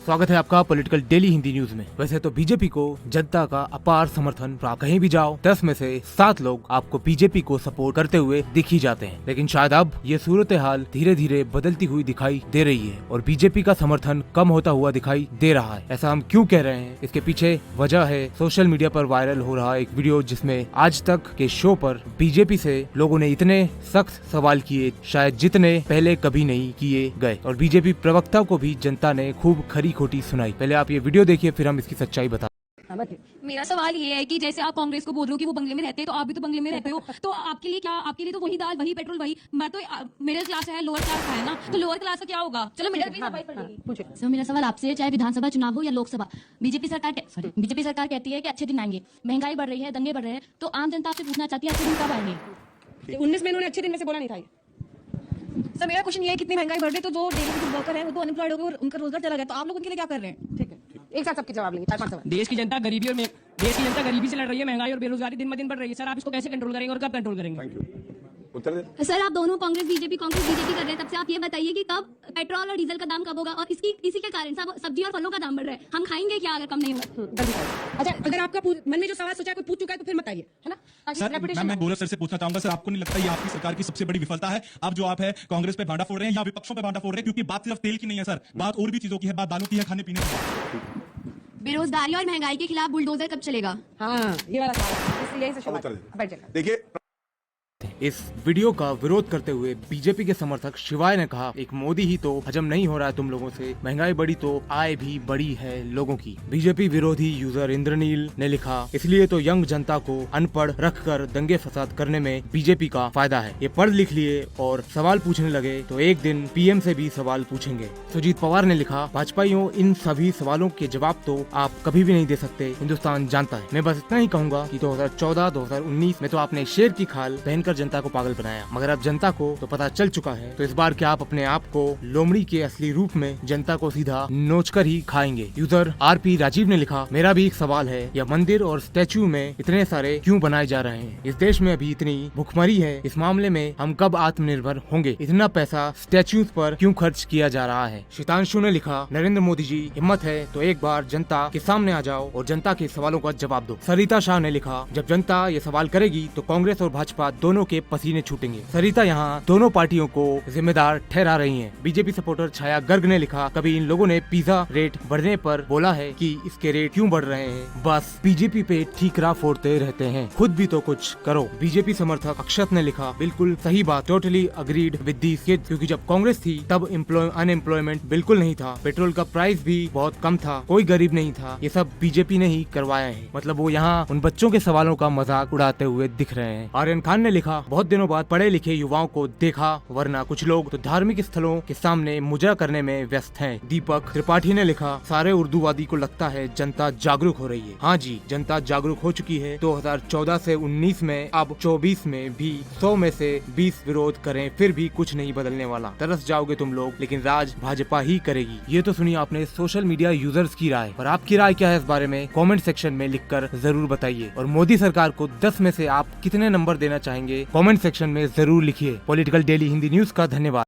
स्वागत है आपका पॉलिटिकल डेली हिंदी न्यूज में। वैसे तो बीजेपी को जनता का अपार समर्थन प्राप्त, कहीं भी जाओ 10 में से 7 लोग आपको बीजेपी को सपोर्ट करते हुए दिख ही जाते हैं। लेकिन शायद अब ये सूरत हाल धीरे धीरे बदलती हुई दिखाई दे रही है और बीजेपी का समर्थन कम होता हुआ दिखाई दे रहा है। ऐसा हम क्यों कह रहे हैं, इसके पीछे वजह है सोशल मीडिया पर वायरल हो रहा एक वीडियो, जिसमें आज तक के शो पर बीजेपी से लोगों ने इतने सख्त सवाल किए शायद जितने पहले कभी नहीं किए गए, और बीजेपी प्रवक्ता को भी जनता ने खूब खरी खोटी सुनाई। पहले आप ये वीडियो देखिए, फिर हम इसकी सच्चाई बता। मेरा सवाल ये है कि जैसे आप कांग्रेस को बोल रहे हो कि वो बंगले में रहते हैं, तो आप भी तो बंगले में रहते हो, तो आपके लिए क्या, आपके लिए तो वही दाल वही पेट्रोल वही। मैं तो मिडिल क्लास है, लोअर क्लास है ना, तो लोअर क्लास का क्या होगा। चलो सर, मेरा सवाल आपसे है, चाहे विधानसभा चुनाव हो या लोकसभा, बीजेपी सरकार कहती है कि अच्छे दिन आएंगे, महंगाई बढ़ रही है, दंगे बढ़ रहे हैं, तो आम जनता आपसे पूछना चाहती है अच्छे दिन कब आएंगे। 19 में उन्होंने अच्छे दिन में से बोला नहीं था। सर मेरा क्वेश्चन ये है, कितनी महंगाई बढ़ रही है, तो जो डेली बेसिस वर्कर है वो तो अनएम्प्लॉयड हो गए और उनका रोजगार चला गया, तो आप लोग उनके लिए क्या कर रहे हैं। ठीक है, एक साथ सबके जवाब लेंगे, 4-5 सवाल। देश की जनता गरीबी से लड़ रही है, महंगाई और बेरोजगारी दिन ब दिन बढ़ रही है। सर आप इसको कैसे कंट्रोल करेंगे और कब कंट्रोल करेंगे। सर आप दोनों कांग्रेस बीजेपी कर रहे हैं, तब से आप ये बताइए कि कब पेट्रोल और डीजल का दाम कब होगा, और इसी के कारण सब्जी और फलों का दाम बढ़ रहा है, हम खाएंगे क्या अगर कम नहीं होगा। अच्छा, अगर आपका मन में जो सवाल सोचा है कोई पूछ चुका है तो फिर बताइए, है ना। सर मैं गोलक सर से पूछना चाहूंगा, सर आपको नहीं लगता ये आपकी सरकार की सबसे बड़ी विफलता है। अब जो आप है कांग्रेस पे भांडा फोड़ रहे हैं या विपक्षों पे भांडा फोड़ रहे हैं, क्योंकि बात सिर्फ तेल की नहीं है सर, बात और भी चीजों की है, बात दालों की है, खाने पीने की। बेरोजगारी और महंगाई के खिलाफ बुलडोजर कब चलेगा। हाँ, ये वाला सवाल, इसलिए यही से शुरुआत। बैठ जाइए। देखिए, इस वीडियो का विरोध करते हुए बीजेपी के समर्थक शिवाय ने कहा, एक मोदी ही तो हजम नहीं हो रहा है तुम लोगों से, महंगाई बढ़ी तो आय भी बड़ी है लोगों की। बीजेपी विरोधी यूजर इंद्रनील ने लिखा, इसलिए तो यंग जनता को अनपढ़ रखकर दंगे फसाद करने में बीजेपी का फायदा है। ये पढ़ लिख लिए और सवाल पूछने लगे तो एक दिन पीएम से भी सवाल पूछेंगे। सुजीत पवार ने लिखा, भाजपाइयों इन सभी सवालों के जवाब तो आप कभी भी नहीं दे सकते, हिंदुस्तान जानता है। मैं बस इतना ही कहूँगा कि 2014-2019 में तो आपने शेर की खाल पहनकर जनता को पागल बनाया, मगर अब जनता को तो पता चल चुका है, तो इस बार क्या आप अपने आप को लोमड़ी के असली रूप में जनता को सीधा नोचकर ही खाएंगे। यूजर आरपी राजीव ने लिखा, मेरा भी एक सवाल है, यह मंदिर और स्टैच्यू में इतने सारे क्यों बनाए जा रहे हैं। इस देश में अभी इतनी भुखमरी है, इस मामले में हम कब आत्मनिर्भर होंगे। इतना पैसा स्टैच्यूज पर क्यों खर्च किया जा रहा है। शीतांशु ने लिखा, नरेंद्र मोदी जी, हिम्मत है तो एक बार जनता के सामने आ जाओ और जनता के सवालों का जवाब दो। सरिता शाह ने लिखा, जब जनता ये सवाल करेगी तो कांग्रेस और भाजपा दोनों के पसीने छूटेंगे। सरिता यहाँ दोनों पार्टियों को जिम्मेदार ठहरा रही हैं। बीजेपी सपोर्टर छाया गर्ग ने लिखा, कभी इन लोगों ने पिज्जा रेट बढ़ने पर बोला है कि इसके रेट क्यों बढ़ रहे हैं, बस बीजेपी पे ठीकरा फोड़ते रहते हैं, खुद भी तो कुछ करो। बीजेपी समर्थक अक्षत ने लिखा, बिल्कुल सही बात, totally agreed with this kid, क्योंकि जब कांग्रेस थी तब अनएम्प्लॉयमेंट बिल्कुल नहीं था, पेट्रोल का प्राइस भी बहुत कम था, कोई गरीब नहीं था, ये सब बीजेपी ने ही करवाया है। मतलब वो यहाँ उन बच्चों के सवालों का मजाक उड़ाते हुए दिख रहे हैं। आर्यन खान ने लिखा, बहुत दिनों बाद पढ़े लिखे युवाओं को देखा, वरना कुछ लोग तो धार्मिक स्थलों के सामने मुजरा करने में व्यस्त हैं। दीपक त्रिपाठी ने लिखा, सारे उर्दूवादी को लगता है जनता जागरूक हो रही है। हाँ जी, जनता जागरूक हो चुकी है। 2014 से 19 में, अब 24 में भी 100 में से 20 विरोध करें फिर भी कुछ नहीं बदलने वाला। तरस जाओगे तुम लोग, लेकिन राज भाजपा ही करेगी। ये तो सुनिए आपने सोशल मीडिया यूजर्स की राय, पर आपकी राय क्या है इस बारे में कमेंट सेक्शन में लिखकर जरूर बताइए। और मोदी सरकार को 10 में से आप कितने नंबर देना चाहेंगे कमेंट सेक्शन में जरूर लिखिए। पॉलिटिकल डेली हिंदी न्यूज का धन्यवाद।